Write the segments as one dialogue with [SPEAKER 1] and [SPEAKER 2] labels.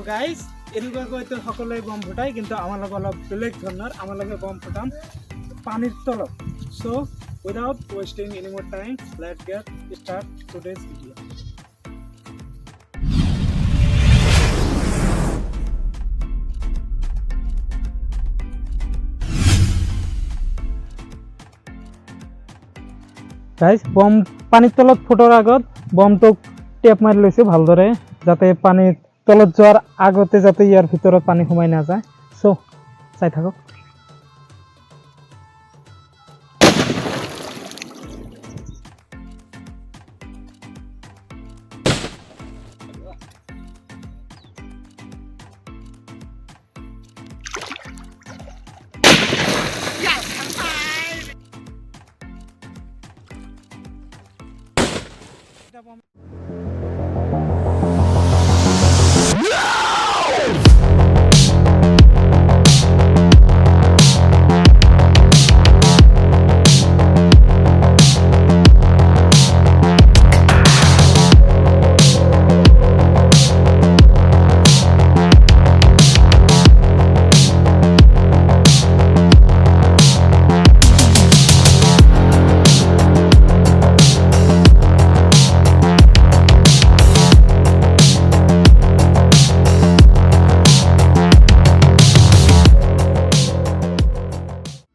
[SPEAKER 1] Guys এনেকুৱাকৈ তো সকলোৱে বম ফুটাই কিন্তু আমাৰ লগে অলপ বেলেগ ধৰণৰ আমাৰ লগে বম ফুটাম পানীৰ তলত so without wasting any more time let's get start today's video guys bomb পানীৰ তলত ফুটাৰ আগত বমটোক টেপ মাৰি লৈছো ভালদৰে যাতে পানীৰ তলত যোৱাৰ আগতে যাতে ইয়াৰ ভিতৰত পানী সোমাই নাযায় সো চাই থাকক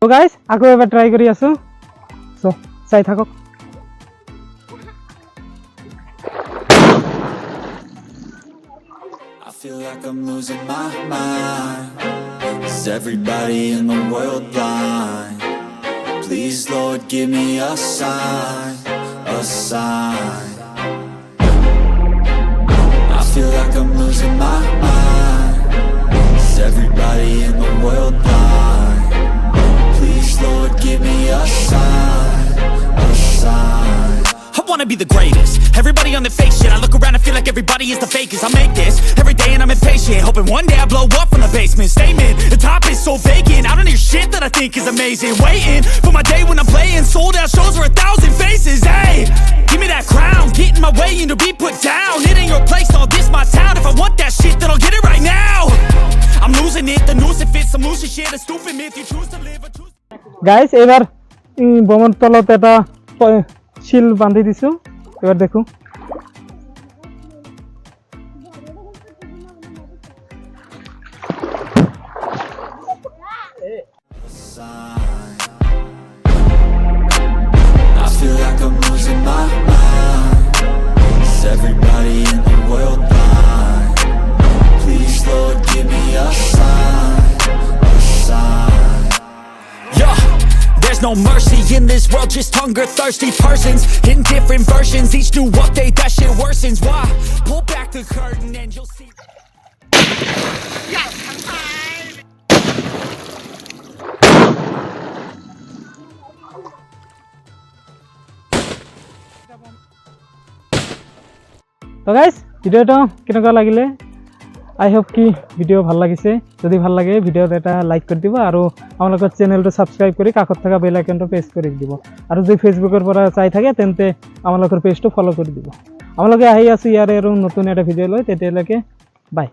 [SPEAKER 1] So guys, aku ever try kari asu. So, sai thakok.
[SPEAKER 2] I feel like I'm losing my mind. Is everybody in the world blind? Please, Lord, give me a sign, a sign. I feel like I'm losing my mind. Is everybody in the world blind? Please, Lord, give me a sign, a sign.
[SPEAKER 3] I wanna be the greatest. Everybody on the fake shit. I look around and feel like everybody is the fakest. I make this every day and I'm impatient, hoping one day I blow up from the basement. Statement, the top is so vacant. I don't hear shit that I think is amazing. Waiting for my day when I'm playing sold out shows for 1,000 faces. Hey, give me that crown, get in my way and to be put down. It ain't your place, no, this my town. If I want that shit, then I'll get it right now. I'm losing it, the noose it fits. I'm losing shit, a stupid myth. You choose to live or choose.
[SPEAKER 1] Guys এবার বমৰ তলত এটা শিল বান্ধি দিছো এবার দেখো
[SPEAKER 2] I feel like I'm losing my mind. Is everybody in the world blind? Please, Lord, give me a sign, a sign.
[SPEAKER 3] Yeah, there's no mercy in this world, just hunger thirsty persons in different versions. Each new update, that shit worsens. Why? Pull back the curtain and you'll see.
[SPEAKER 1] তো guys ভিডিওটা কেনেকুৱা লাগিলে I hope কি video ভাল লাগিছে যদি ভাল লাগে ভিডিওত এটা লাইক কৰি দিব আৰু আমালোকৰ চেনেলটো সাবস্ক্রাইব কৰি কাষত থকা বেল আইকনটো প্ৰেছ কৰি দিব আৰু যদি ফেসবুকৰ পৰা চাই থাকে তেন্তে আমালোকৰ পেজটো ফলো কৰি দিব আমালোকে আহি আছো ইয়াৰে আৰু নতুন এটা ভিডিও লৈ তেতিয়ালৈকে বাই